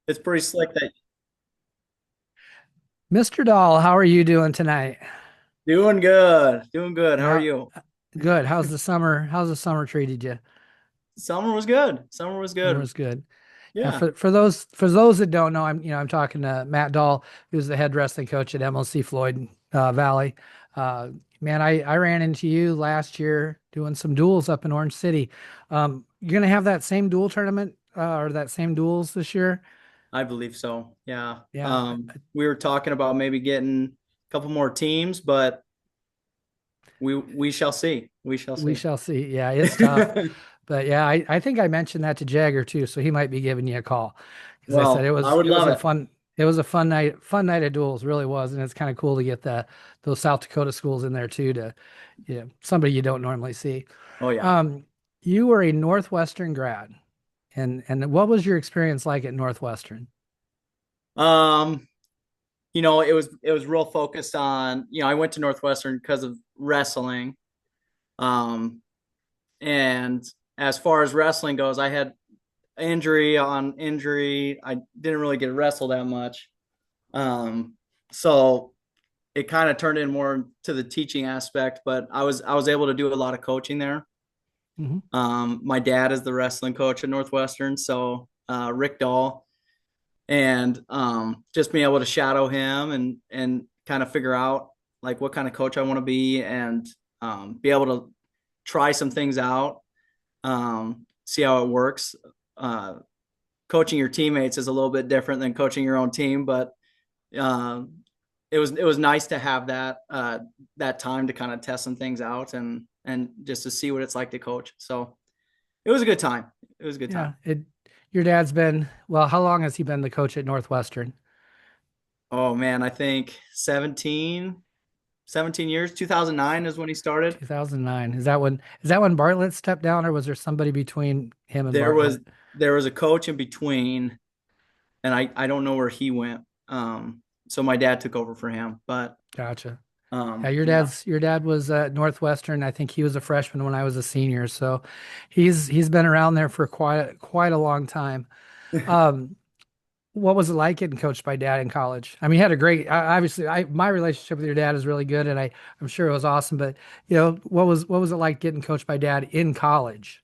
It's pretty slick that Mr. Dahl, how are you doing tonight? doing good. Doing good. How are Yeah, you? good. How's the summer? How's the summer treated you? Summer was good. Summer was Summer good. was good. Yeah, Yeah, for those that don't know, I'm talking to Matt Dahl, who's the head wrestling coach at MLC Floyd Valley. Uh, Man, I ran into you last year doing some duels up in Orange City. You gonna have that same duel tournament or that same duels this year? I believe so. Yeah. Yeah, We were talking about maybe getting a couple more teams, but we shall see. We shall we see. shall see. Yeah, it's tough. But yeah, I think I mentioned that to Jagger too, so he might be giving you a call because I said Well, I would it was love a it. fun night of duels, really was, and it's kind of cool to get those South Dakota schools in there too to somebody you don't normally see. Oh yeah. Um, you were a Northwestern grad, and what was your experience like at Northwestern? Um, it was real focused on, I went to Northwestern because of wrestling. Um, and as far as wrestling goes, I had injury on injury. I didn't really get wrestled that much. So it kind of turned in more to the teaching aspect, but I was able to do a lot of coaching there. Hmm. My dad is the wrestling coach at Northwestern, so Rick Dahl, and just being able to shadow him and kind of figure out like what kind of coach I want to be and be able to try some things out, see how it works. Uh, Coaching your teammates is a little bit different than coaching your own team, but um, it was nice to have that time to kind of test some things out and just to see what it's like to coach. So it was a good time. It was a good Yeah, time. it. Your dad's been well. How long has he been the coach at Northwestern? Oh man, I think 17 years. 2009 is when he started. 2009. Is that when Bartlett stepped down, or was there somebody between him and There was Bartlett? there was a coach in between, and I don't know where he went. So my dad took over for him, but Gotcha. Yeah, yeah. your dad was at Northwestern. I think he was a freshman when I was a senior, so he's been around there for quite a long time. Um, what was it like getting coached by dad in college? I mean, he had a great obviously my relationship with your dad is really good, and I'm sure it was awesome. But what was it like getting coached by dad in college?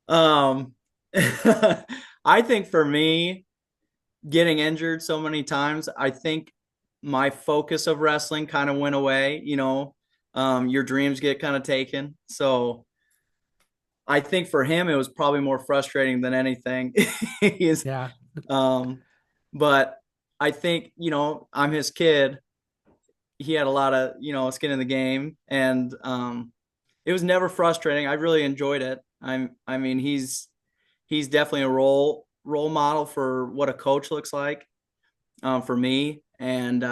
Um, I think for me, getting injured so many times, I think my focus of wrestling kind of went away. Your dreams get kind of taken. So I think for him, it was probably more frustrating than anything. He's, Yeah, um, but I think, I'm his kid. He had a lot of, skin in the game, and it was never frustrating. I really enjoyed it. I mean, he's definitely a role model for what a coach looks like, for me, and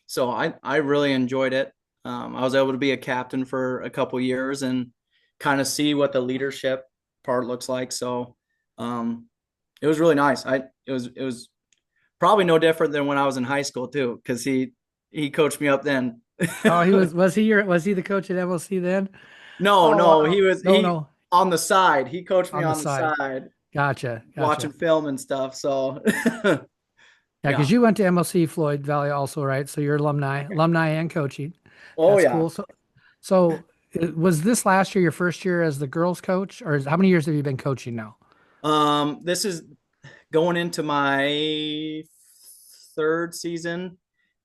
so I really enjoyed it. I was able to be a captain for a couple years and kind of see what the leadership part looks like. So um, it was really nice. It was probably no different than when I was in high school too, because he coached me up then. oh, was he the coach at MLC then? No, Oh no, wow. he No, on the side. He coached me on the on the side. side, Gotcha. watching film and stuff. So Yeah, yeah. because you went to MLC Floyd Valley also, right? So you're alumni and coaching. Oh That's yeah. cool. So was this last year your first year as the girls coach, or how many years have you been coaching now? This is going into my third season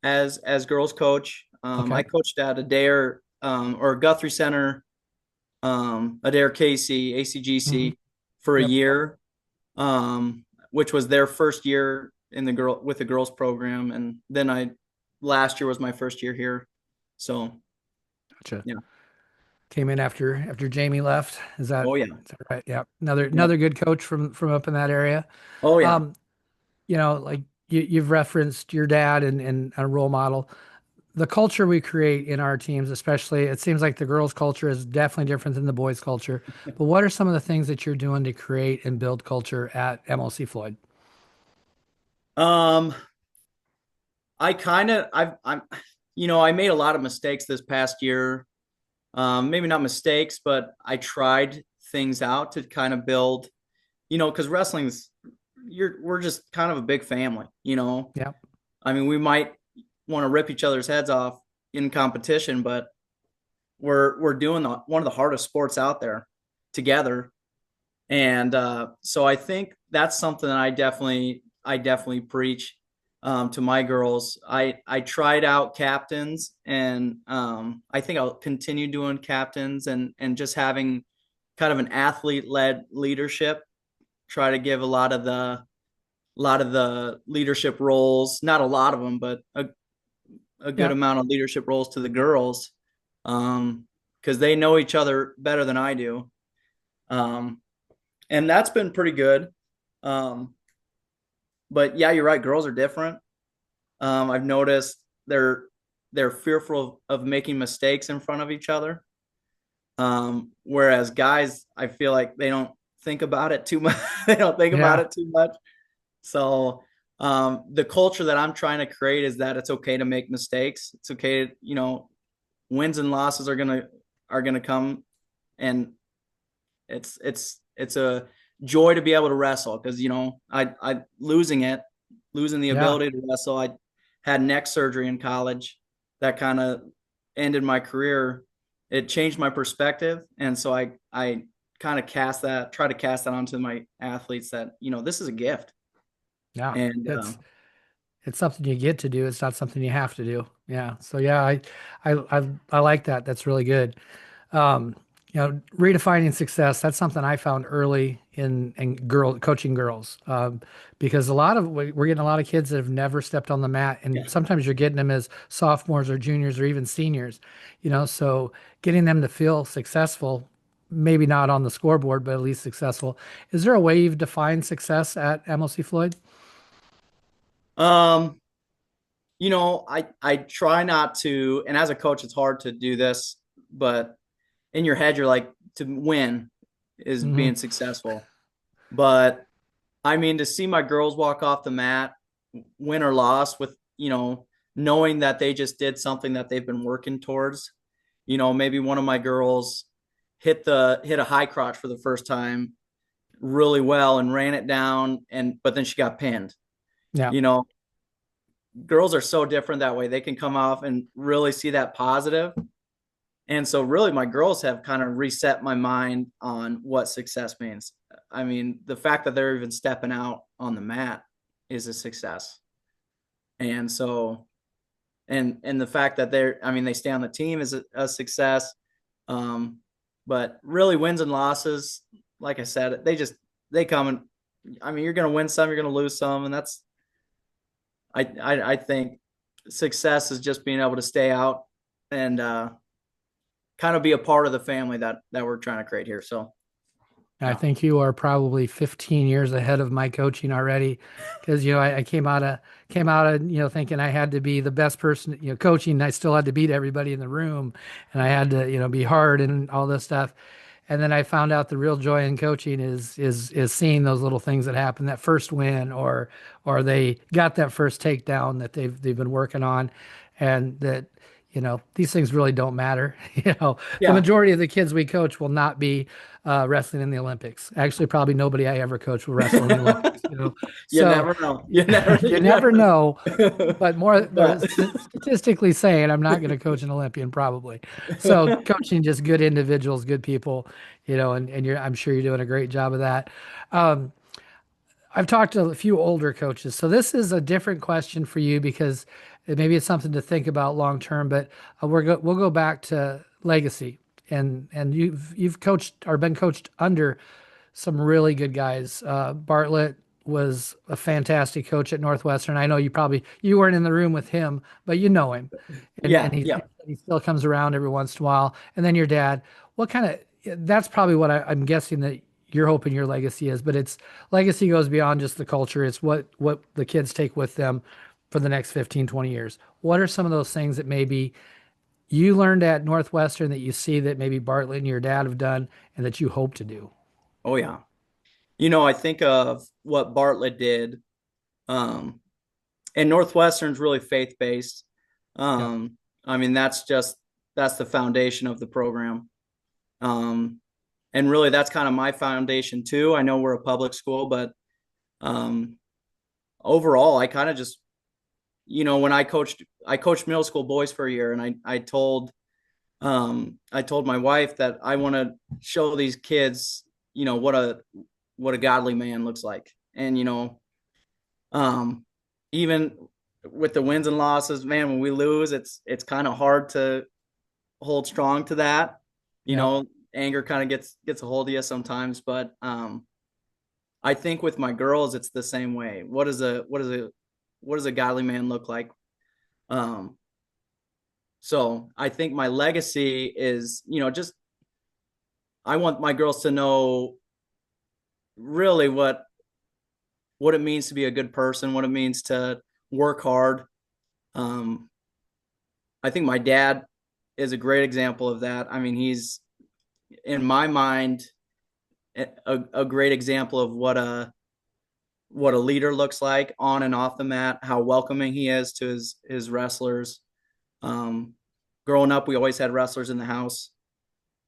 as girls coach. I Okay. coached at Adair, or Guthrie Center, Adair Casey Hmm. ACGC for a Yep. year, which was their first year in the girl with the girls program, and then I last year was my first year here. So Gotcha. yeah. Came in after Jamie left. Oh yeah. Is that right? Yeah. Yep. Another good coach from up in that area. Oh yeah. Um, like you've referenced your dad and a role model. The culture we create in our teams, especially, it seems like the girls' culture is definitely different than the boys' culture. But what are some of the things that you're doing to create and build culture at MLC Floyd? Um, I kind of I made a lot of mistakes this past year. Maybe not mistakes, but I tried things out to kind of build, because we're just kind of a big family, you know. Yeah. I mean, we might want to rip each other's heads off in competition, but we're doing one of the hardest sports out there together. And so I think that's something that I definitely preach to my girls. I tried out captains, and I think I'll continue doing captains and just having kind of an athlete led leadership. Try to give a lot of the leadership roles, not a lot of them, but a good Yeah. amount of leadership roles to the girls, because they know each other better than I do. Um, and that's been pretty good. Um, but yeah, you're right. Girls are different. I've noticed they're fearful of making mistakes in front of each other. Whereas guys, I feel like they don't think about it too much. They don't think about Yeah. it too much. So the culture that I'm trying to create is that it's okay to make mistakes. It's okay, wins and losses are gonna come, and it's a joy to be able to wrestle because I losing the Yeah. ability to wrestle. I had neck surgery in college that kind of ended my career. It changed my perspective, and so I kind of try to cast that onto my athletes that this is a gift. Yeah. And It's something you get to do. It's not something you have to do. Yeah. So yeah, I like that. That's really good. Um, redefining success, that's something I found early in coaching girls. Because we're getting a lot of kids that have never stepped on the mat, and yeah. sometimes you're getting them as sophomores or juniors or even seniors, so getting them to feel successful, maybe not on the scoreboard, but at least successful. Is there a way you've defined success at MLC Floyd? Um, I try not to, and as a coach, it's hard to do this, but in your head, you're like, to win is Hmm. being successful. But I mean, to see my girls walk off the mat, win or loss, with knowing that they just did something that they've been working towards. Maybe one of my girls hit a high crotch for the first time really well and ran it down, but then she got pinned. Yeah. You know, girls are so different that way. They can come off and really see that positive. And so really my girls have kind of reset my mind on what success means. I mean, the fact that they're even stepping out on the mat is a success. And so and the fact that they stay on the team is a success. Um, but really wins and losses, like I said, they come and you're going to win some, you're going to lose some, and that's I think success is just being able to stay out and kind of be a part of the family that we're trying to create here. So I yeah, think you are probably 15 years ahead of my coaching already, because I came out of thinking I had to be the best person, coaching. And I still had to beat everybody in the room, and I had to be hard and all this stuff. And then I found out the real joy in coaching is seeing those little things that happen, that first win, or they got that first takedown that they've been working on, and that these things really don't matter. The yeah. majority of the kids we coach will not be wrestling in the Olympics. Actually, probably nobody I ever coach will wrestle in the Olympics. You So never know. You never, you you never never. know. But more, But statistically saying, I'm not going to coach an Olympian probably. So coaching just good individuals, good people, and I'm sure you're doing a great job of that. Um, I've talked to a few older coaches, so this is a different question for you because maybe it's something to think about long term. But we'll go back to legacy, and you've coached or been coached under some really good guys. Bartlett was a fantastic coach at Northwestern. I know you weren't in the room with him, but you know him, and yeah, yeah. he still comes around every once in a while. And then your dad, what kind of that's probably what I'm guessing that you're hoping your legacy is, but it's legacy goes beyond just the culture. It's what the kids take with them for the next 15, 20 years. What are some of those things that maybe you learned at Northwestern that you see that maybe Bartlett and your dad have done and that you hope to do? Oh yeah. I think of what Bartlett did. Um, and Northwestern's really faith based. Yep. That's the foundation of the program. Um, and really that's kind of my foundation too. I know we're a public school, but Um, Overall, I kind of just, when I coached middle school boys for a year, and I told my wife that I want to show these kids, what a godly man looks like. And, um, even with the wins and losses, man, when we lose, it's kind of hard to hold strong to that. You Yep. know, anger kind of gets a hold of you sometimes, but I think with my girls, it's the same way. What does a godly man look like? Um, so I think my legacy is, just I want my girls to know really what it means to be a good person, what it means to work hard. Um, I think my dad is a great example of that. I mean, he's in my mind a great example of what a leader looks like on and off the mat, how welcoming he is to his wrestlers. Um, Growing up, we always had wrestlers in the house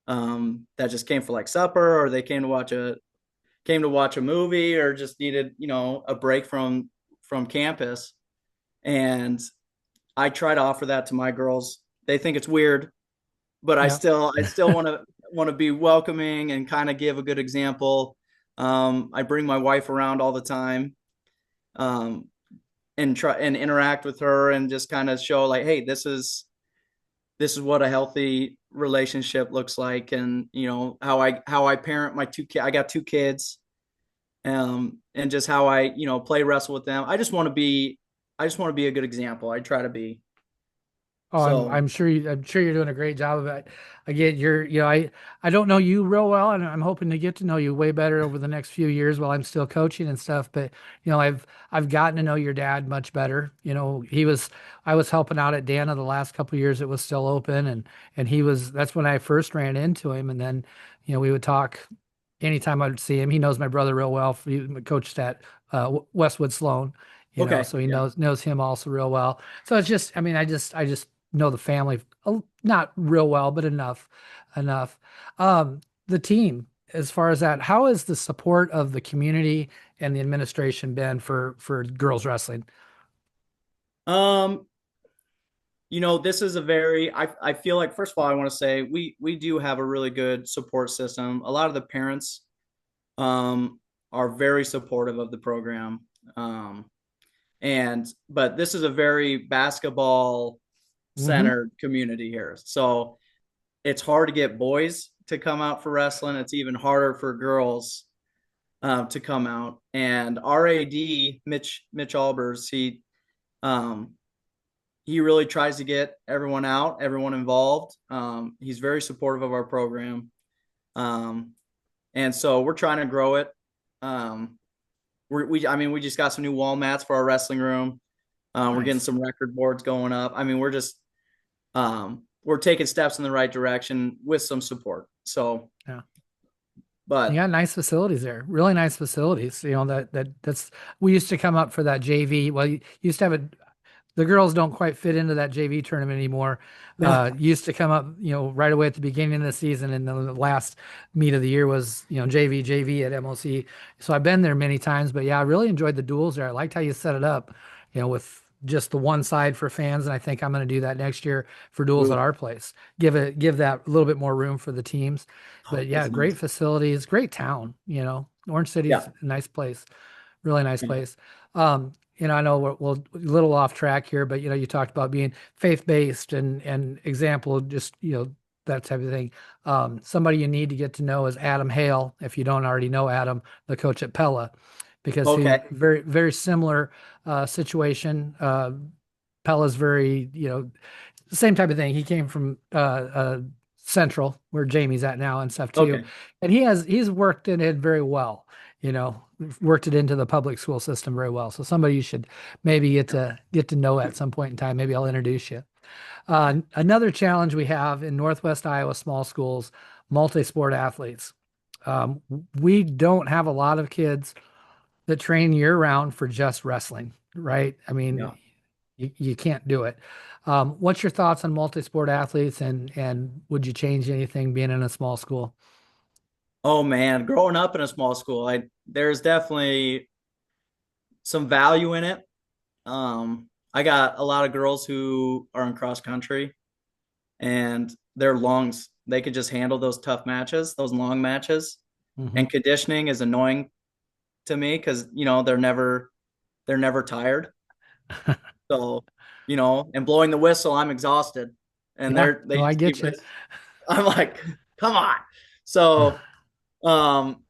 that just came for like supper, or they came to watch a movie, or just needed a break from campus. And I try to offer that to my girls. They think it's weird, but Yep. I still want to be welcoming and kind of give a good example. I bring my wife around all the time, um, and try and interact with her and just kind of show like, hey, this is what a healthy relationship looks like, and how I parent my two kids. I got two kids, and just how I play wrestle with them. I just want to be a good example. I try to be. Oh, So I'm sure you're doing a great job of it. Again, I don't know you real well, and I'm hoping to get to know you way better over the next few years while I'm still coaching and stuff. But I've gotten to know your dad much better. I was helping out at Dana the last couple of years it was still open, and that's when I first ran into him, and then we would talk anytime I'd see him. He knows my brother real well. He coached at Westwood Sloan, okay, so he yeah. knows him also real well. So it's just, I mean, I just know the family, not real well, but enough. The team, as far as that, how has the support of the community and the administration been for girls wrestling? Um, this is a very I feel like, first of all, I want to say we do have a really good support system. A lot of the parents are very supportive of the program. Um, and but this is a very basketball Hmm. centered community here. So it's hard to get boys to come out for wrestling. It's even harder for girls to come out. And RAD Mitch Albers, um, he really tries to get everyone out, everyone involved. He's very supportive of our program, um, and so we're trying to grow it. Um, I mean, we just got some new wall mats for our wrestling room. We're getting Nice. some record boards going up. I mean, we're taking steps in the right direction with some support. So, Yeah. You but got nice facilities there, really nice facilities. That's we used to come up for that JV. Well, you used to have the girls don't quite fit into that JV tournament anymore. no, Used to come up, right away at the beginning of the season, and the last meet of the year was, JV at MOC. So I've been there many times, but yeah, I really enjoyed the duels there. I liked how you set it up, with just the one side for fans, and I think I'm going to do that next year for duels at ooh, our place. Give that a little bit more room for the teams. But yeah, that's great nice. facilities, great town. Orange City's Yeah. a nice place, really nice Yeah. place. I know we're a little off track here, but you talked about being faith-based and example, just that type of thing. Somebody you need to get to know is Adam Hale, if you don't already know Adam, the coach at Pella, because he Okay. very similar situation. Pella's very, same type of thing. He came from Central, where Jamie's at now and stuff too, Okay. and he's worked in it very well. You know, worked it into the public school system very well. So somebody you should maybe get to know at some point in time. Maybe I'll introduce you. Another challenge we have in Northwest Iowa small schools, multi-sport athletes. Um, we don't have a lot of kids that train year round for just wrestling, right? I Yeah. mean, you can't do it. What's your thoughts on multi-sport athletes, and would you change anything being in a small school? Oh man, growing up in a small school, I there's definitely some value in it. I got a lot of girls who are in cross country and their lungs, they could just handle those tough matches, those long matches. Hmm. And conditioning is annoying to me because they're never tired. So, and blowing the whistle, I'm exhausted. And Yeah, they no, I just keep get you. I'm like, come on. So um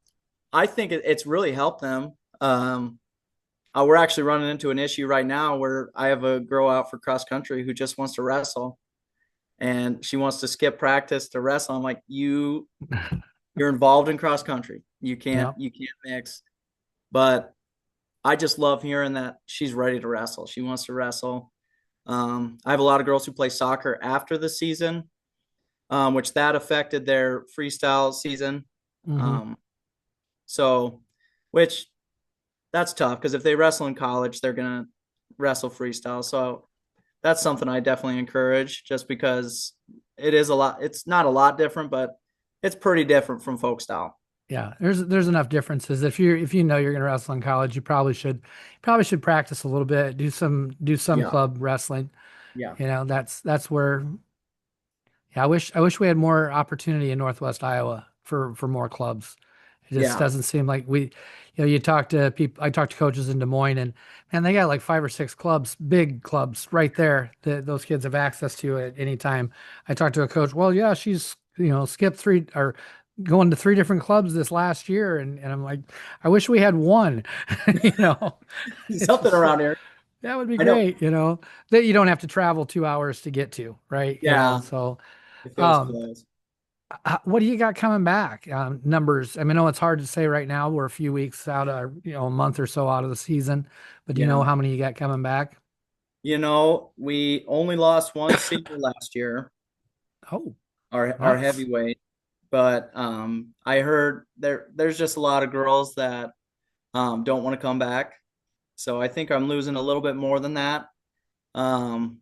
I think it's really helped them. We're actually running into an issue right now where I have a girl out for cross country who just wants to wrestle and she wants to skip practice to wrestle. I'm like, you're involved in cross country. Yeah. You can't mix. But I just love hearing that she's ready to wrestle. She wants to wrestle. I have a lot of girls who play soccer after the season, which that affected their freestyle season. Hmm. Um, so, which that's tough because if they wrestle in college, they're gonna wrestle freestyle. So that's something I definitely encourage, just because it is a lot. It's not a lot different, but it's pretty different from folk style. Yeah, there's enough differences. If you know you're going to wrestle in college, probably should practice a little bit, do some Yeah, club wrestling. yeah, You know, that's where yeah, I wish we had more opportunity in Northwest Iowa for more clubs. It just yeah, doesn't seem like you talk to people, I talk to coaches in Des Moines and man, they got like 5 or 6 clubs, big clubs right there that those kids have access to at any time. I talked to a coach, well, yeah, she's, skipped 3 or going to 3 different clubs this last year. And I'm like, I wish we had one, you know, it's something just like, around here. that would be I know. great, that you don't have to travel 2 hours to get to, right? Yeah, So, if it was um, close. what do you got coming back? Numbers. I mean, I know it's hard to say right now. We're a few weeks out of, a month or so out of the season, but do you know Yeah, how many you got coming back? we only lost one senior last year, Oh, our nice. heavyweight. But I heard there's just a lot of girls that don't want to come back. So I think I'm losing a little bit more than that. Um,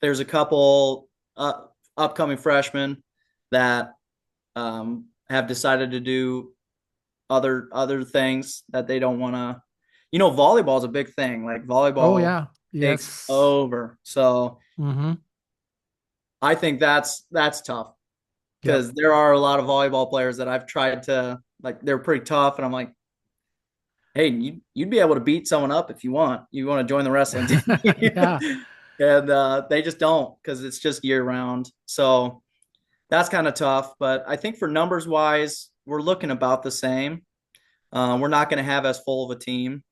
there's a couple upcoming freshmen that have decided to do other things that they don't want to. Volleyball is a big thing. Like Oh, volleyball yeah. takes Yes. over. So Mm-hmm. I think that's tough Yep. because there are a lot of volleyball players that I've tried to, like, they're pretty tough, and I'm like, hey, you'd be able to beat someone up if you want. You want to join the wrestling team, Yeah. and they just don't because it's just year round. So that's kind of tough. But I think for numbers wise, we're looking about the same. We're not going to have as full of a team,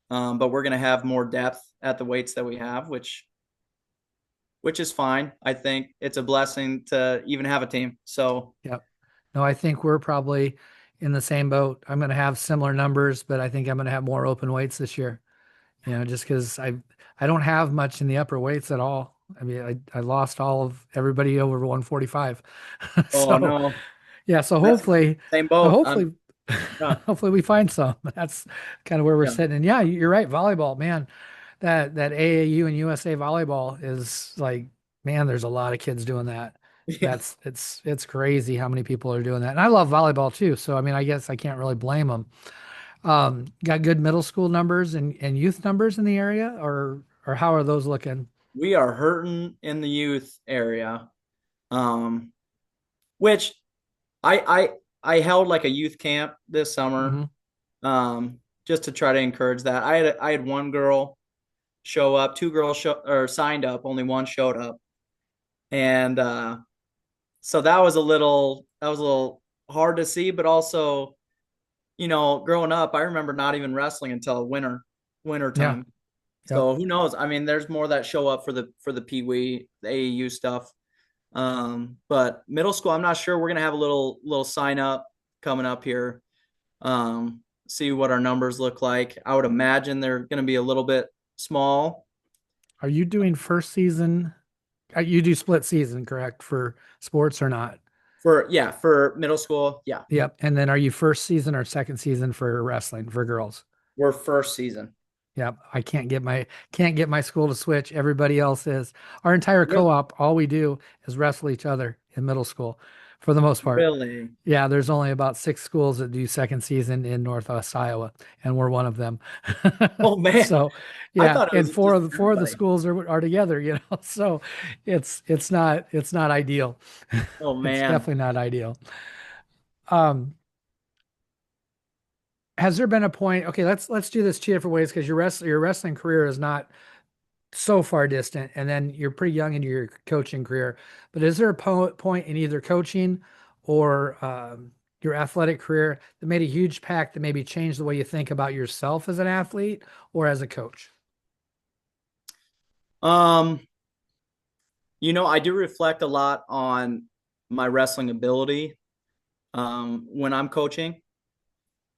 but we're going to have more depth at the weights that we have, which is fine. I think it's a blessing to even have a team. So, Yep. No, I think we're probably in the same boat. I'm going to have similar numbers, but I think I'm going to have more open weights this year. Just because I don't have much in the upper weights at all. I mean, I lost all of everybody over 145. oh So no, yeah, so that's same boat. hopefully Yeah, hopefully we find some. That's kind of where we're yeah, sitting. And yeah, you're right. Volleyball, man, that AAU and USA volleyball is like, man, there's a lot of kids doing that. yeah. It's crazy how many people are doing that. And I love volleyball too. So I mean, I guess I can't really blame them. Got good middle school numbers and youth numbers in the area, or how are those looking? We are hurting in the youth area, um, which I I held like a youth camp this summer, Hmm. just to try to encourage that. I had one girl show up, two girls signed up, only one showed up, and so that was a little hard to see, but also, growing up, I remember not even wrestling until winter Yeah. time. Yep. So who knows? I mean, there's more that show up for the Pee Wee, the AAU stuff. But middle school, I'm not sure. We're gonna have a little sign up coming up here. See what our numbers look like. I would imagine they're gonna be a little bit small Are you doing first season? You do split season, correct, for sports or not? for middle school. Yeah, Yep. And then are you first season or second season for wrestling for girls? we're first season. Yep. I can't get my school to switch. Everybody else is. Our entire co-op, all we do is wrestle each other in middle school for the most part. Really? Yeah, there's only about 6 schools that do second season in Northwest Iowa, and we're one of them. Oh man, So, I yeah, thought it and was just four of the everybody. schools are together, So it's not ideal. Oh It's man. definitely not ideal. Um, has there been a point? Okay, let's do this two different ways because your wrestling career is not so far distant, and then you're pretty young into your coaching career. But is there a point in either coaching or your athletic career that made a huge impact that maybe changed the way you think about yourself as an athlete or as a coach? Um, I do reflect a lot on my wrestling ability when I'm coaching.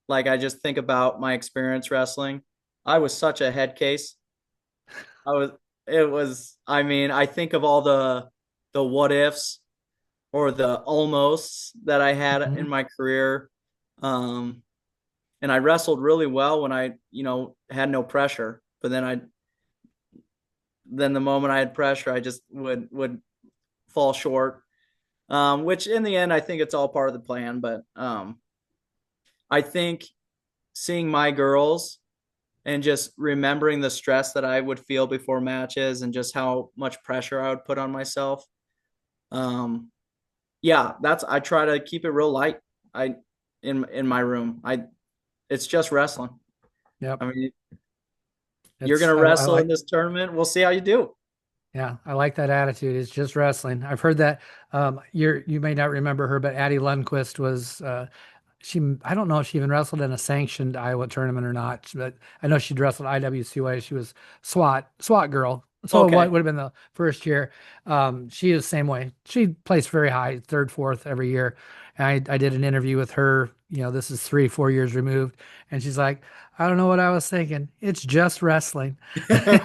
Like I just think about my experience wrestling. I was such a head case. I was it was I mean, I think of all the what ifs or the almosts that I had in Mhm. my career. Um and I wrestled really well when I, had no pressure. But then the moment I had pressure, I just would fall short. Which in the end I think it's all part of the plan, but I think seeing my girls and just remembering the stress that I would feel before matches and just how much pressure I would put on myself. Um, yeah, that's I try to keep it real light. I in my room. It's just wrestling. Yep. I mean, you're It's gonna I wrestle in like this tournament. We'll see how you do. Yeah, I like that attitude. It's just wrestling. I've heard that you may not remember her, but Addie Lundquist was I don't know if she even wrestled in a sanctioned Iowa tournament or not, but I know she'd wrestled IWCA. She was SWAT girl. So what Okay. would have been the first year. She is the same way. She placed very high, third, fourth every year. And I did an interview with her, this is 3, 4 years removed. And she's like, I don't know what I was thinking. It's just wrestling.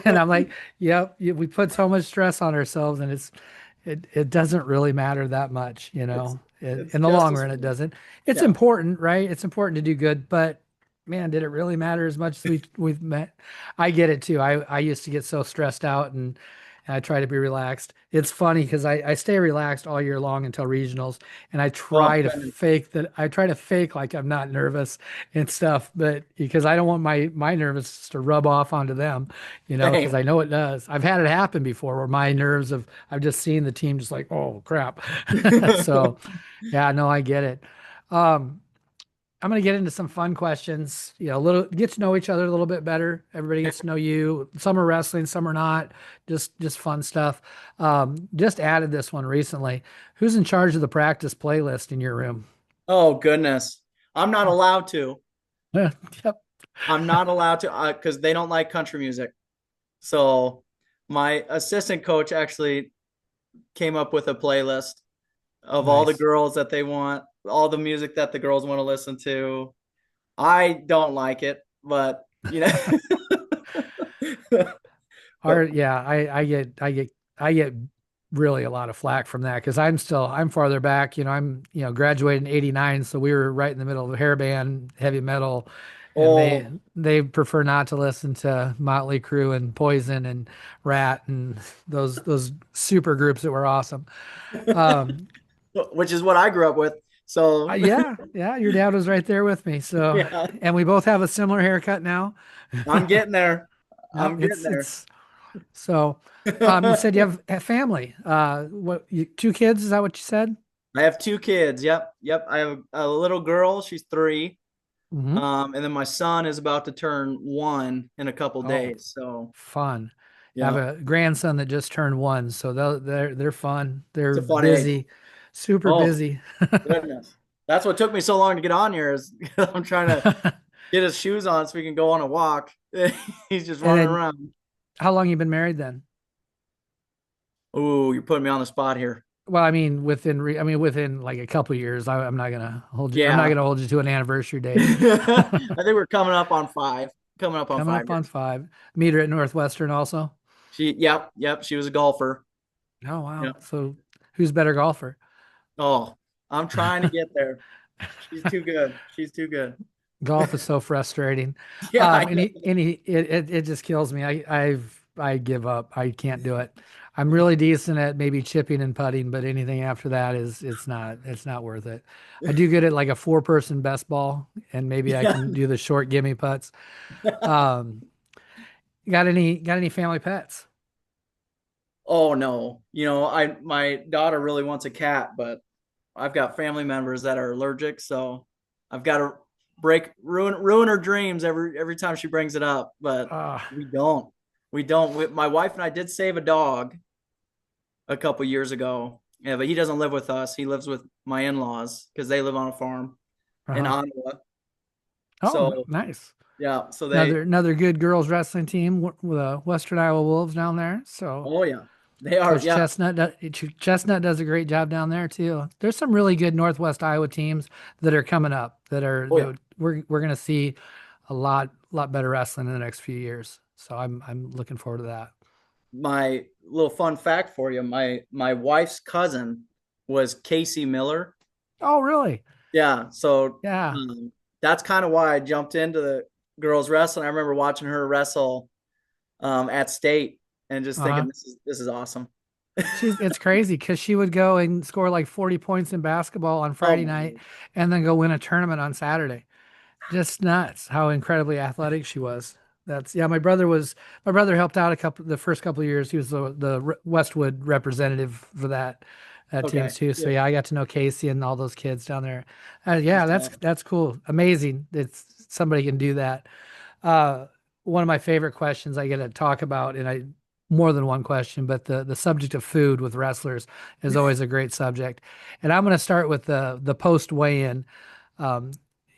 And I'm like, yep, we put so much stress on ourselves and it doesn't really matter that much, it's it's In the just long as run, it fun. doesn't. It's Yeah. important, right? It's important to do good, but man, did it really matter as much as we've met? I get it too. I used to get so stressed out and I try to be relaxed. It's funny because I stay relaxed all year long until regionals, and Oh goodness. I try to fake like I'm not nervous and stuff, but because I don't want my nerves to rub off onto them, because Same. I know it does. I've had it happen before where my nerves have I've just seen the team just like, oh crap. So yeah, no, I get it. Um, I'm going to get into some fun questions, a little get to know each other a little bit better. Everybody gets to know you. Some are wrestling, some are not. Just fun stuff. Just added this one recently. Who's in charge of the practice playlist in your room? Oh goodness. I'm not allowed to. Yep. I'm not allowed to because they don't like country music. So my assistant coach actually came up with a playlist of all the Nice. girls that they want, all the music that the girls want to listen to. I don't like it, but but Yeah, I get really a lot of flack from that because I'm farther back. Graduated in '89, so we were right in the middle of hair band, heavy metal, and oh, they prefer not to listen to Motley Crue and Poison and Rat and those super groups that were awesome. Um, which is what I grew up with. So yeah, your dad was right there with me. So, yeah, and we both have a similar haircut now. I'm getting there. No, I'm getting there. it's so. You said you have a family. Two kids? Is that what you said? I have two kids. Yep, yep. I have a little girl. She's 3. Hmm. And then my son is about to turn 1 in a couple Oh, days. So fun. I have yeah, a grandson that just turned 1, so they're fun. it's They're a fun age. busy, super Oh busy. goodness, that's what took me so long to get on here. Is I'm trying to get his shoes on so we can go on a walk. He's just And running then, around. how long you been married then? Oh, you're putting me on the spot here. Well, I mean within like a couple years. I'm not gonna hold you. I'm not Yeah, gonna hold you to an anniversary date. I think we're coming up on 5. Coming up on Coming five up on years. 5. Meet her at Northwestern also. Yep, yep. She was a golfer. Oh wow. Yep. So who's better golfer? Oh, I'm trying to get there. She's too good. She's too good. Golf is so frustrating. Yeah, I know. It just kills me. I give up. I can't do it. I'm really decent at maybe chipping and putting, but anything after that is it's not worth it. I do good at like a four-person best ball, and maybe I Yeah. can do the short gimme putts. Um, got any family pets? Oh no. My daughter really wants a cat, but I've got family members that are allergic, so I've got to ruin her dreams every time she brings it up. But Uh, we don't. We don't. My wife and I did save a dog a couple years ago. Yeah, but he doesn't live with us. He lives with my in-laws because they live on a farm in uh-huh. Ottawa. Oh, So nice. yeah, so they. Another good girls wrestling team with the Western Iowa Wolves down there. So Oh yeah, they are. Coach Yeah. Chestnut does a great job down there too. There's some really good Northwest Iowa teams that are coming up Oh yeah. that we're gonna see a lot better wrestling in the next few years. So I'm looking forward to that. My little fun fact for you: my wife's cousin was Casey Miller. Oh, really? Yeah, so Yeah. that's kind of why I jumped into the girls wrestling. I remember watching her wrestle at state and just Uh-huh. thinking this is awesome. It's crazy because she would go and score like 40 points in basketball on Oh Friday my night God. and then go win a tournament on Saturday. Just nuts how incredibly athletic she was. That's yeah. My brother helped out the first couple of years. He was the Westwood representative for that Okay. teams too. So Yeah. yeah, I got to know Casey and all those kids down there. Yeah, That's awesome. that's cool, amazing. It's somebody can do that. Uh, One of my favorite questions I get to talk about, and I more than one question, but the subject of food with wrestlers is always a great subject. And I'm going to start with the post weigh-in. Um,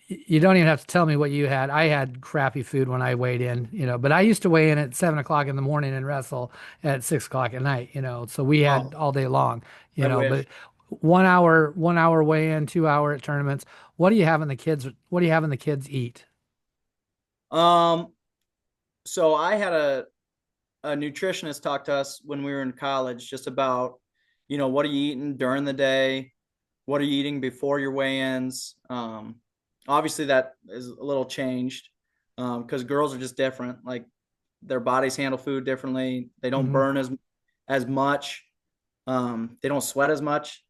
you don't even have to tell me what you had. I had crappy food when I weighed in, but I used to weigh in at 7 o'clock in the morning and wrestle at 6 o'clock at night, so we had Oh, all day long, I but wish. 1 hour weigh in, 2 hour at tournaments. What do you having the kids eat? Um, so I had a nutritionist talk to us when we were in college just about, what are you eating during the day? What are you eating before your weigh-ins? Obviously that is a little changed because girls are just different. Like their bodies handle food differently. They don't Hmm. burn as much. They don't sweat as much,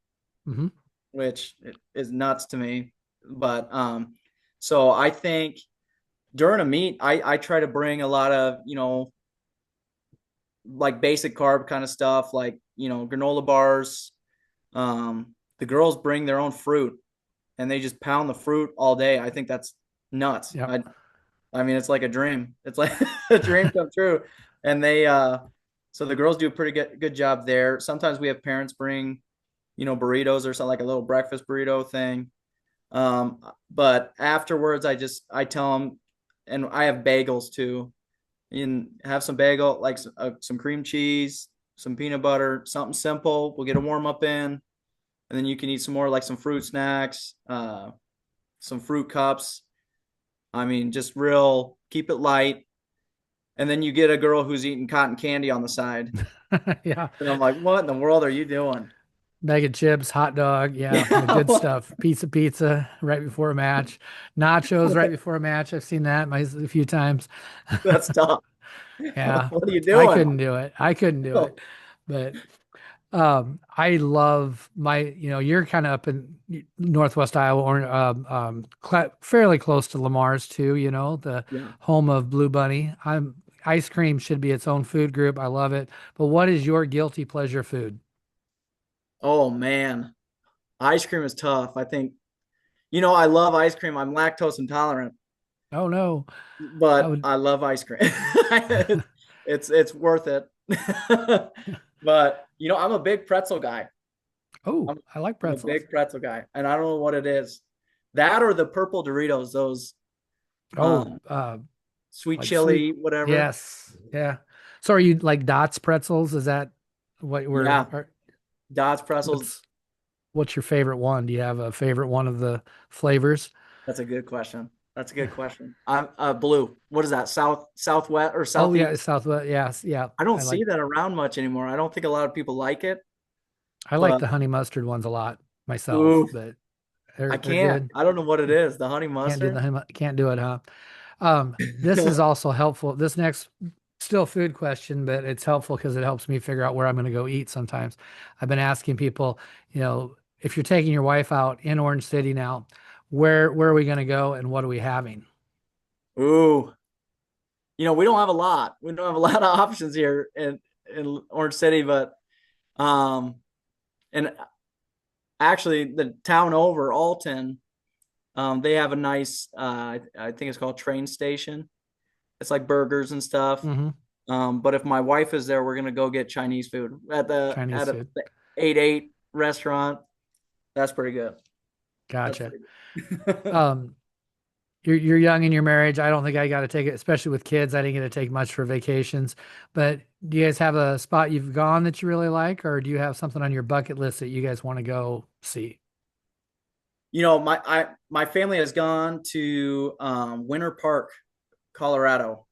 Hmm. which is nuts to me. But so I think during a meet, I try to bring a lot of like basic carb kind of stuff, like granola bars. The girls bring their own fruit and they just pound the fruit all day. I think that's nuts. Yep. I mean, it's like a dream. It's like a dream come true. And so the girls do a pretty good job there. Sometimes we have parents bring, burritos or something like a little breakfast burrito thing. But afterwards, I tell them, and I have bagels too. And have some bagel, like some cream cheese, some peanut butter, something simple. We'll get a warm up in, and then you can eat some more, like some fruit snacks, some fruit cups. I mean, just real, keep it light. And then you get a girl who's eating cotton candy on the side. Yeah. And I'm like, what in the world are you doing? Bag of chips, hot dog. Yeah. The good Yeah, stuff. Pizza right before a match. Nachos right before a match. I've seen that a few times. that's tough. Yeah. What are you I doing? couldn't do it. I couldn't do it. But I love you're kind of up in Northwest Iowa or fairly close to Lamar's too, the Yeah. home of Blue Bunny. Ice cream should be its own food group. I love it. But what is your guilty pleasure food? Oh man, ice cream is tough. I think I love ice cream. I'm lactose intolerant, Oh no. I but would I love ice cream. It's worth it. But I'm a big pretzel guy. Oh, I'm I like I'm a pretzels. big pretzel guy, and I don't know what it is. That or the purple Doritos, those Oh, um, sweet like sweet. chili, whatever. Yes. Yeah. So are you like Dots pretzels? Is that what Yeah, we're Dodge pretzels. what's what's your favorite one? Do you have a favorite one of the flavors? That's a good question. That's a good question. I'm blue. What is that? Southwest or Oh yeah, southeast? Southwest. Yes, yeah. I don't see that around much anymore. I don't think a lot of people like it, I like but the honey mustard ones a lot myself, ooh, but I they're can't. good. I don't know what it is. The honey Can't do mustard. can't do it, huh? This is also helpful. This next still food question, but it's helpful because it helps me figure out where I'm going to go eat sometimes. I've been asking people, if you're taking your wife out in Orange City now, where are we going to go and what are we having? Ooh, we don't have a lot. We don't have a lot of options here in Orange City, but um, and actually the town over, Alton, they have a nice, I think it's called train station. It's like burgers and stuff. Hmm. But if my wife is there, we're gonna go get Chinese food at the Chinese at a, food. the 8-8 restaurant. That's pretty good. That's Gotcha. pretty good. Um, you're young in your marriage. I don't think I got to take it, especially with kids. I didn't get to take much for vacations. But do you guys have a spot you've gone that you really like, or do you have something on your bucket list that you guys want to go see? My family has gone to Winter Park, Colorado,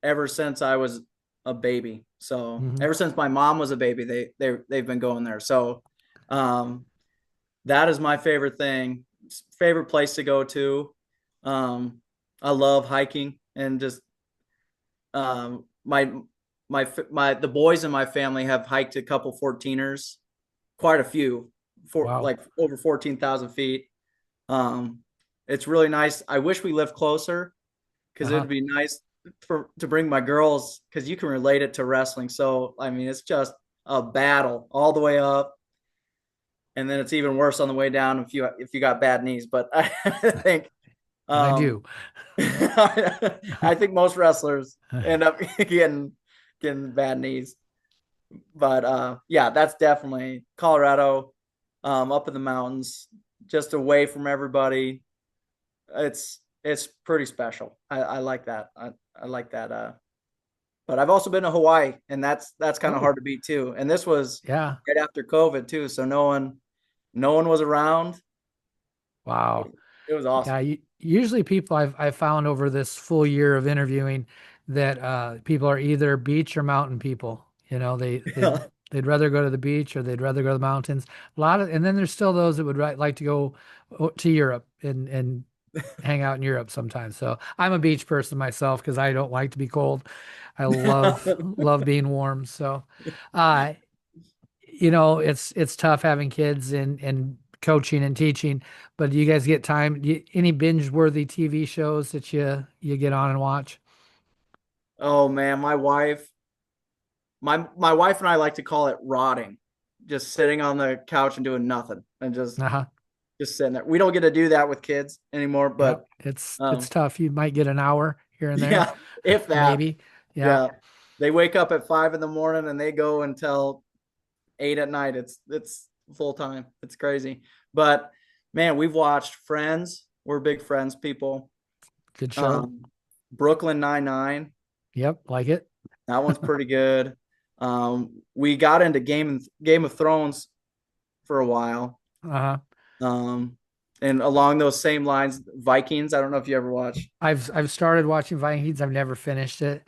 ever since I was a baby. So Hmm. ever since my mom was a baby, they've been going there. So um, that is my favorite thing, favorite place to go to. Um, I love hiking and just my the boys in my family have hiked a couple 14ers, quite a few, for Wow. like over 14,000 feet. Um, it's really nice. I wish we lived closer because Uh-huh. it'd be nice to bring my girls because you can relate it to wrestling. So I mean, it's just a battle all the way up, and then it's even worse on the way down if you got bad knees. But I think And I um, do. I think most wrestlers end up getting bad knees. But yeah, that's definitely Colorado, up in the mountains, just away from everybody. It's pretty special. I like that. I like that. But I've also been to Hawaii, and that's kind of Oh, hard to beat too. And this was yeah. right after COVID too, so no one was around. Wow. It was Yeah, awesome. usually people I've found over this full year of interviewing that people are either beach or mountain people. They'd rather go to the beach or they'd rather go to the mountains. And then there's still those that would like to go to Europe and hang out in Europe sometimes. So I'm a beach person myself because I don't like to be cold. I love being warm. So, uh, it's tough having kids and coaching and teaching, but do you guys get time? Any binge-worthy TV shows that you get on and watch? Oh man, my wife and I like to call it rotting, just sitting on the couch and doing nothing and Uh-huh. just sitting there. We don't get to do that with kids anymore, Yep. but It's um, tough. You might get an hour here and there, yeah, if that, maybe. Yeah. yeah. They wake up at 5 in the morning and they go until 8 at night. It's full time. It's crazy. But man, we've watched Friends. We're big Friends people. Good show. Um, Brooklyn Nine-Nine. Yep. Like it. That one's pretty good. We got into Game of Thrones for a while. Uh-huh. Um, and along those same lines, Vikings. I don't know if you ever watch. I've started watching Vikings. I've never finished it.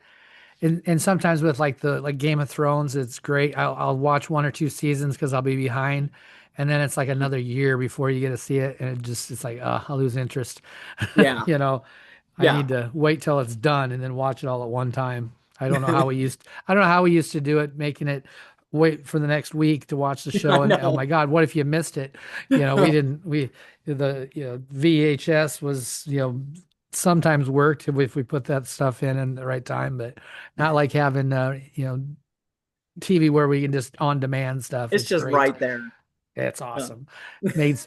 And sometimes with like Game of Thrones, it's great. I'll watch one or two seasons because I'll be behind, and then it's like another year before you get to see it, and it's like I lose interest. Yeah, You know, I yeah. need to wait till it's done and then watch it all at one time. I don't know how we used to do it, making it wait for the next week to watch the I show. And oh my know. God, what if you missed it? We didn't, we, VHS was, sometimes worked if we put that stuff in the right time, but not like having, TV where we can just on demand stuff. It's It's just great. right there. It's Yeah. awesome.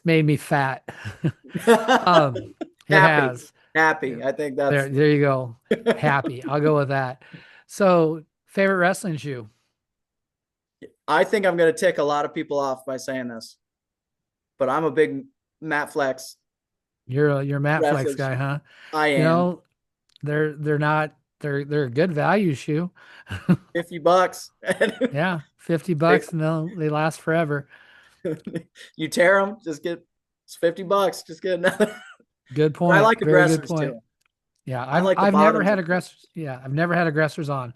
Made me fat. It Happy, has. Yeah. happy. I think that's. There you go. Happy. I'll go with that. So, favorite wrestling shoe? I think I'm going to tick a lot of people off by saying this, but I'm a big Matt Flex You're a Matt Flex wrestling. guy, huh? I You am. know, they're not they're a good value shoe. $50. Yeah, They- $50 and they last forever. you tear them, just get it's $50. Just get another. Good But I point. like Very good aggressors point. too. Yeah, I like the I've never bottoms. had aggressors. Yeah, I've never had aggressors on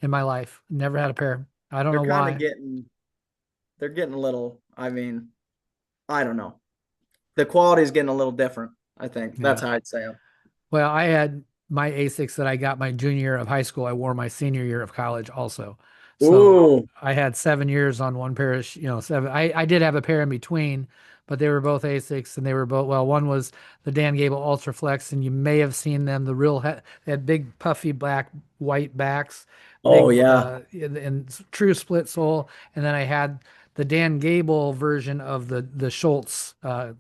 in my life. Never had a pair. I don't They're know kind of why. getting. They're getting a little. I mean, I don't know. The quality is getting a little different. I think that's Yeah. how I'd say them. Well, I had my Asics that I got my junior year of high school, I wore my senior year of college also. So Ooh. I had 7 years on one pair of, seven. I did have a pair in between, but they were both Asics and they were both, well, one was the Dan Gable Ultra Flex, and you may have seen them, they had big puffy black, white backs, Oh big, yeah. and true split sole. And then I had the Dan Gable version of the Schultz, I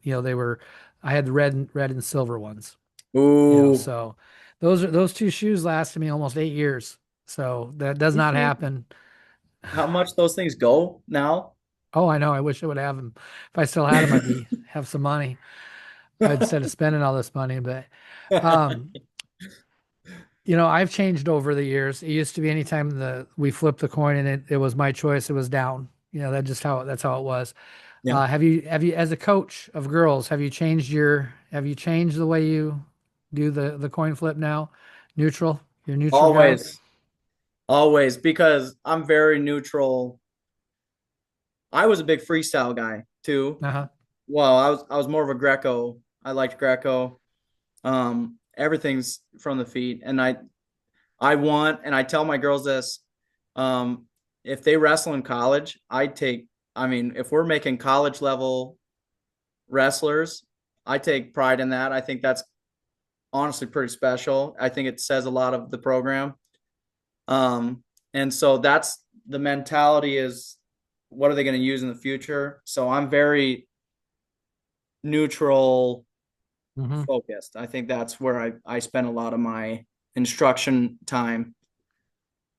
had the red and silver ones. Ooh. So those two shoes lasted me almost 8 years. So that does You not see happen. how much those things go now? Oh, I know. I wish I would have them. If I still had them, I'd be have some money instead of spending all this money. But um, I've changed over the years. It used to be anytime we flipped the coin and it was my choice, it was down. That's how it was. Yeah. Have you as a coach of girls, have you changed the way you do the coin flip now? Neutral? You're a neutral guy? Always. Always. Because I'm very neutral. I was a big freestyle guy too. Uh-huh. Well, I was more of a Greco. I liked Greco. Everything's from the feet. And I want, and I tell my girls this, um, if they wrestle in college, I mean, if we're making college level wrestlers, I take pride in that. I think that's honestly pretty special. I think it says a lot of the program. And so that's the mentality is what are they going to use in the future? So I'm very neutral Hmm. focused. I think that's where I spend a lot of my instruction time.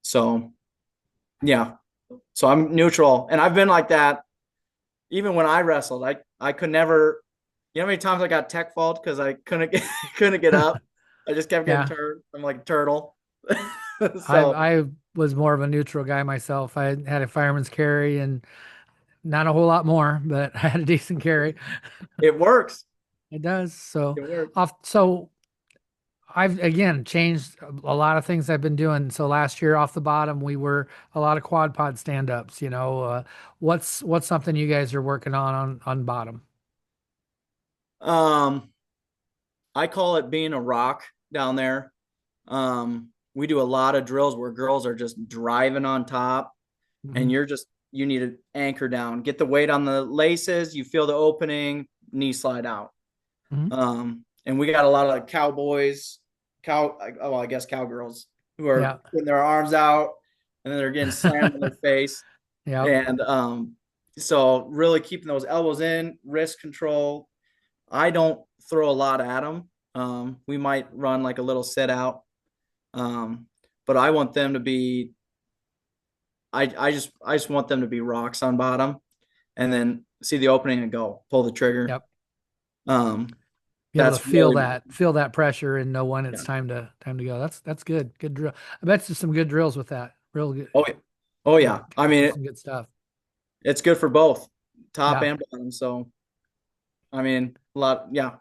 So yeah. So I'm neutral. And I've been like that even when I wrestled. I could never, you know how many times I got tech fault because I couldn't get couldn't get up. I just kept getting Yeah. turned. I'm like a turtle. I So I was more of a neutral guy myself. I had a fireman's carry and not a whole lot more, but I had a decent carry. it works. It does. So It works. so I've again changed a lot of things I've been doing. So last year off the bottom, we were a lot of quad pod stand-ups, what's something you guys are working on bottom? Um, I call it being a rock down there. We do a lot of drills where girls are just driving on top and Hmm. you need to anchor down, get the weight on the laces, you feel the opening, knee slide out. Hmm. And we got a lot of cowboys, I guess cowgirls who are Yeah. putting their arms out and then they're getting slammed in their face. Yep. And so really keeping those elbows in, wrist control. I don't throw a lot at them. We might run like a little sit out, but I want them to be. I just want them to be rocks on bottom, and then see the opening and go pull the trigger. Yep. Um, Be able to that's really feel that pressure and know when it's yeah. time to go. That's good. Good drill. I bet you some good drills with that. Real good. Oh yeah, oh Yeah, yeah. I mean, some good stuff. it's good for both top Yeah. and bottom. So I mean, a lot. Yeah.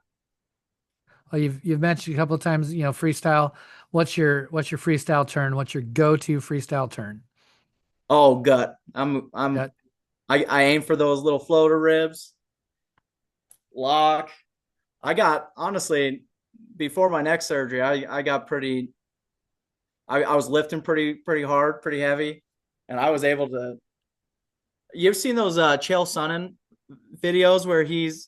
Well, you've mentioned a couple of times, freestyle. What's your freestyle turn? What's your go-to freestyle turn? Oh gut. I aim for those little floater ribs. Lock. I got honestly before my neck surgery, I got pretty. I was lifting pretty hard, pretty heavy, and I was able to. You've seen those Chael Sonnen videos where he's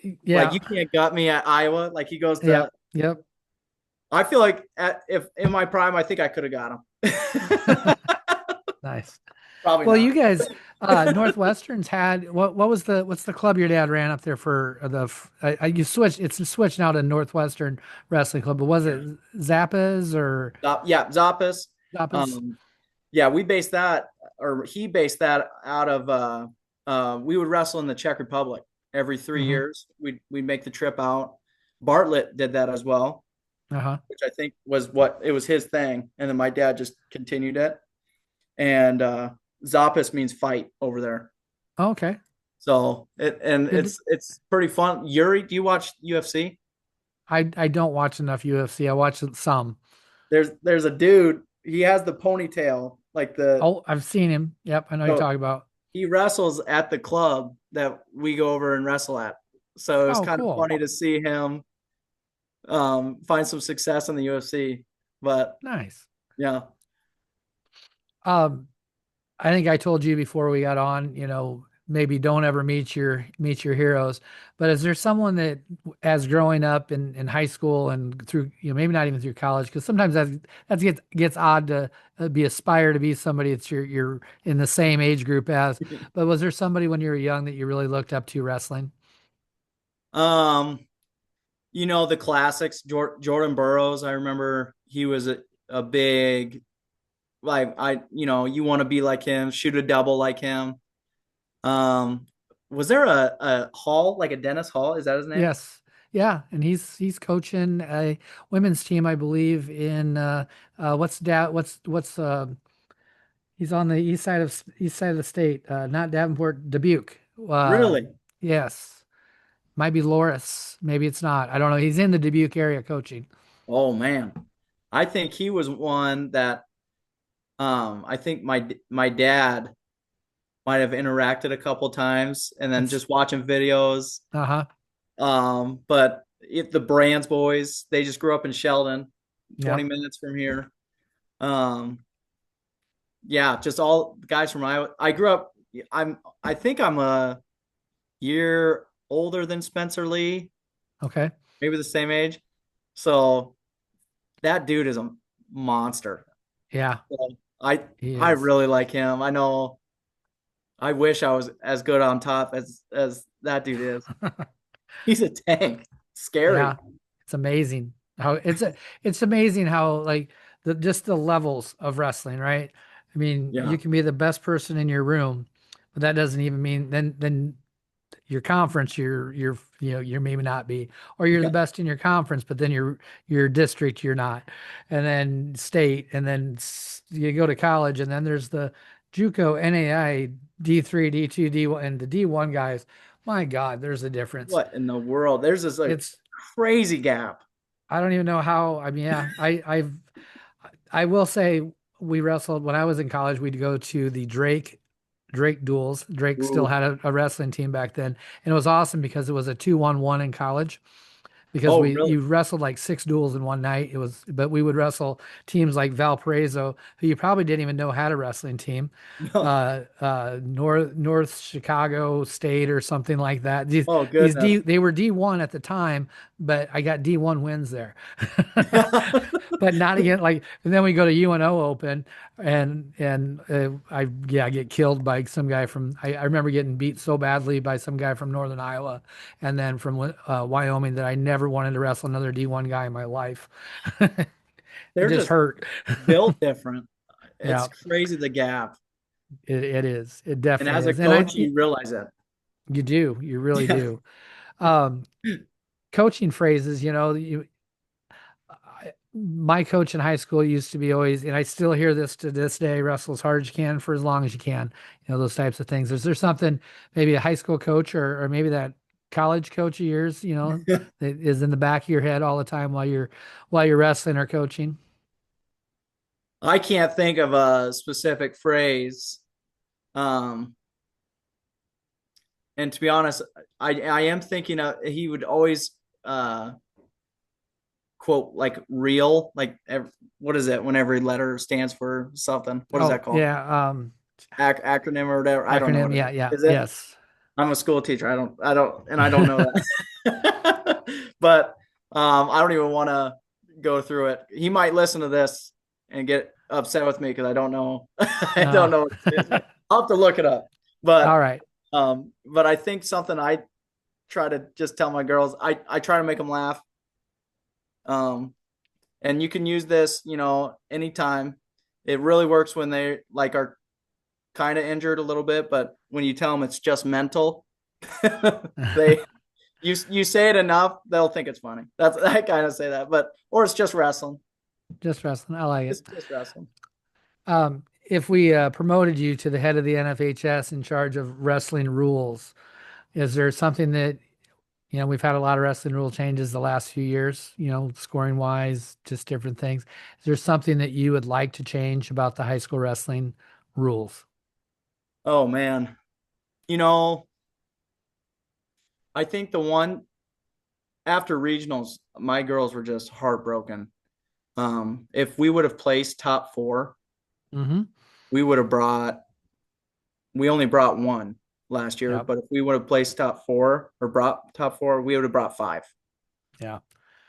like, Yeah. "You can't gut me at Iowa." Like he goes to. Yep. Yep. I feel like if in my prime, I think I could have got him. Nice. Probably Well, you not. guys, Northwestern's had what's the club your dad ran up there for you switched it's switched now to Northwestern Wrestling Club, but was it Zappa's or Yeah, Zappas. Zappa's? Um, yeah, we based that, or he based that out of. We would wrestle in the Czech Republic every three Hmm. years. We'd make the trip out. Bartlett did that as well, Uh-huh. which I think was what it was his thing, and then my dad just continued it. And Zappas means fight over there, Okay. so Good. it's pretty fun. Yuri, do you watch UFC? I don't watch enough UFC. I watch some. There's a dude. He has the ponytail, like the Oh, I've seen him. Yep, I know you're so talking about. he wrestles at the club that we go over and wrestle at. So it was Oh, kind of cool. funny to see him find some success in the UFC. But Nice. yeah. Um, I think I told you before we got on, maybe don't ever meet your heroes. But is there someone that, as growing up in high school and through, maybe not even through college, because sometimes that gets odd to be aspire to be somebody that's you're in the same age group as. But was there somebody when you were young that you really looked up to wrestling? Um, the classics, Jordan Burroughs. I remember he was a big, like, you want to be like him, shoot a double like him. Um, was there a Hall, like a Dennis Hall? Is that his name? Yes. Yeah, and he's coaching a women's team, I believe, in he's on the east side of the state, not Davenport, Dubuque. Really? Yes, might be Loris, maybe it's not. I don't know. He's in the Dubuque area coaching. Oh man, I think he was one that I think my dad might have interacted a couple times, and then It's just watching videos. uh-huh. But if the Brands boys, they just grew up in Sheldon, 20 Yep. minutes from here. Um, yeah, just all guys from Iowa. I grew up. I think I'm a year older than Spencer Lee, Okay. maybe the same age. So that dude is a monster. Yeah, So I he I is. really like him. I know. I wish I was as good on top as that dude is. He's a tank. Scary. Yeah. It's amazing how it's amazing how like the just the levels of wrestling, right? I mean, you Yeah. can be the best person in your room, but that doesn't even mean then your conference you're maybe not be, or you're the Yeah. best in your conference but then your district you're not, and then state, and then you go to college, and then there's the JUCO, NAI, D3, D2, D1, and the D1 guys. My God, there's a difference. What in the world? There's this like It's crazy gap. I don't even know how. I mean, yeah, I will say we wrestled when I was in college. We'd go to the Drake duels. Drake still Ooh. had a wrestling team back then, and it was awesome because it was a 2-on-1 in college. Because Oh, we really? you wrestled like six duels in one night. But we would wrestle teams like Valparaiso, who you probably didn't even know had a wrestling team, No. North Chicago State or something like that. Oh, goodness. They were D1 at the time, but I got D1 wins there. But not again. Like, and then we go to UNO Open, I get killed by some guy from. I remember getting beat so badly by some guy from Northern Iowa, and then from Wyoming, that I never wanted to wrestle another D1 guy in my life. It They're just just hurt. built different. It's Yeah, crazy the gap. it is. It And definitely as a is. And coach, you realize it. you do, you really Yeah. do. Um, Coaching phrases, my coach in high school used to be always, and I still hear this to this day, wrestle as hard as you can for as long as you can, those types of things. Is there something, maybe a high school coach or maybe that college coach of yours, that is in the back of your head all the time while you're wrestling or coaching? I can't think of a specific phrase. Um, and to be honest, I am thinking of he would always uh quote like real, like what is it when every letter stands for something? What is Oh, that called? yeah. Acronym or whatever. I don't know Acronym. what it Yeah. is. Yeah. Is it? Yes. I'm a school teacher. I don't know that. But I don't even want to go through it. He might listen to this and get upset with me because I don't know. I don't No. know what it is. I'll have to look it up. All But right. I think something I try to just tell my girls. I try to make them laugh. Um, and you can use this, anytime. It really works when they like are kind of injured a little bit, but when you tell them it's just mental, they you say it enough, they'll think it's funny. That's I kind of say that, but or it's just wrestling. Just wrestling. I like It's it. just wrestling. If we promoted you to the head of the NFHS in charge of wrestling rules, is there something that, we've had a lot of wrestling rule changes the last few years, scoring wise, just different things. Is there something that you would like to change about the high school wrestling rules? Oh man, you know, I think the one. after regionals, my girls were just heartbroken. If we would have placed top four, Mm-hmm. we would have brought. We only brought one last year, Yep. but if we would have placed top four or brought top four, we would have brought five, Yeah.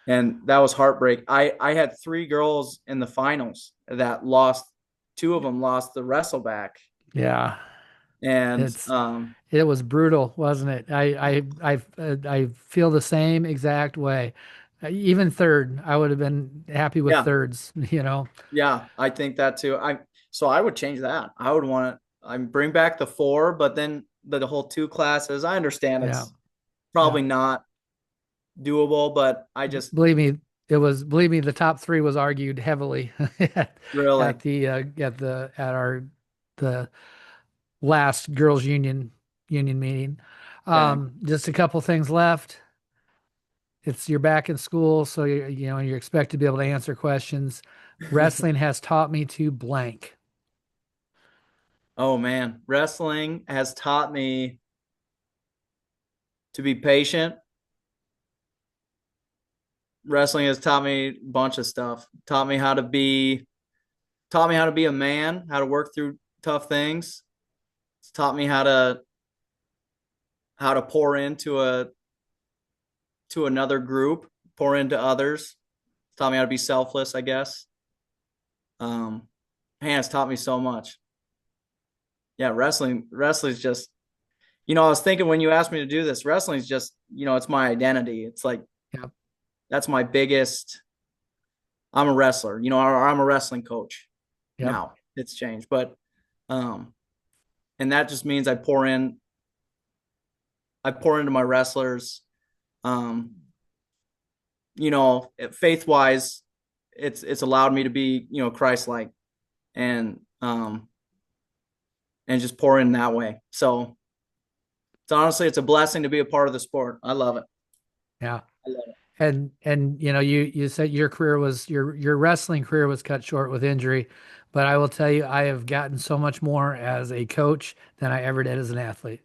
and that was heartbreak. I had three girls in the finals that lost. Two of them lost the wrestleback, Yeah. and It's it was brutal, wasn't it? I feel the same exact way. Even third, I would have been happy with yeah, thirds, you know. yeah, I think that too. I would change that. I would want to. I bring back the four, but then the whole two classes. I understand Yeah. it's Yeah. probably not doable, but I just Believe me, believe me, the top three was argued heavily really at our the last girls union meeting. okay. Just a couple things left. It's you're back in school, so you're expected to be able to answer questions. Wrestling has taught me to blank. Oh man, wrestling has taught me to be patient. Wrestling has taught me a bunch of stuff. Taught me how to be a man, how to work through tough things. It's taught me how to pour into a to another group, pour into others. It's taught me how to be selfless, I guess. Um, Man, it's taught me so much. Yeah, wrestling's just, I was thinking when you asked me to do this, wrestling's just, it's my identity. It's like Yep, that's my biggest. I'm a wrestler, or I'm a wrestling coach. yep, Now it's changed, but um, and that just means I pour into my wrestlers. Um, faith wise, it's allowed me to be, Christ like, and and just pour in that way. So it's a blessing to be a part of the sport. I love it. yeah. I love it. And you said your career was your wrestling career was cut short with injury, but I will tell you I have gotten so much more as a coach than I ever did as an athlete.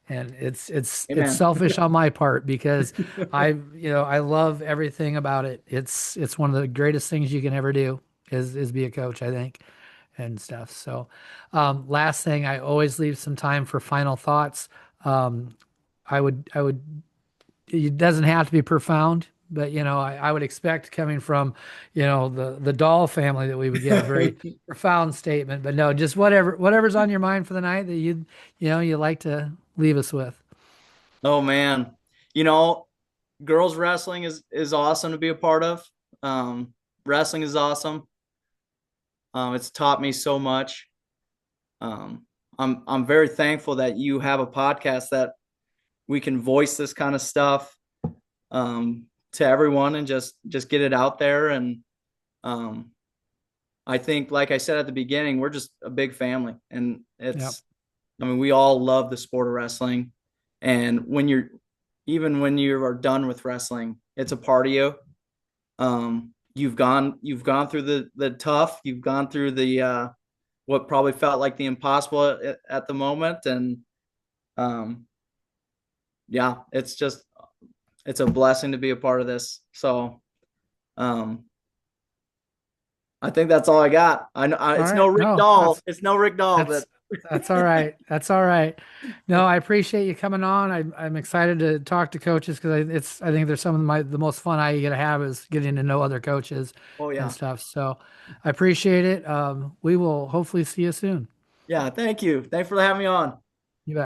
And it's Amen. selfish on my part because I love everything about it. It's one of the greatest things you can ever do is be a coach, I think, and stuff. So, last thing, I always leave some time for final thoughts. Um, I would it doesn't have to be profound, but I would expect coming from, the Dahl family that we would get a very profound statement. But no, just whatever's on your mind for the night that you like to leave us with. Oh man, you know, girls wrestling is awesome to be a part of. Um, Wrestling is awesome. It's taught me so much. I'm very thankful that you have a podcast that we can voice this kind of stuff to everyone and just get it out there. And um, I think, like I said at the beginning, we're just a big family, and Yep, I mean, we all love the sport of wrestling. And even when you are done with wrestling, it's a part of you. You've gone through the tough, you've gone through the what probably felt like the impossible at the moment, and um, yeah, it's a blessing to be a part of this. So um, I think that's all I got. all It's no right. Rick No, Dahl. It's no Rick Dahl, but that's all right. That's all right. No, I appreciate you coming on. I'm excited to talk to coaches because I think there's some of the most fun I get to have is getting to know other coaches oh and yeah, stuff. So I appreciate it. We will hopefully see you soon. yeah. Thank you. Thanks for having me on.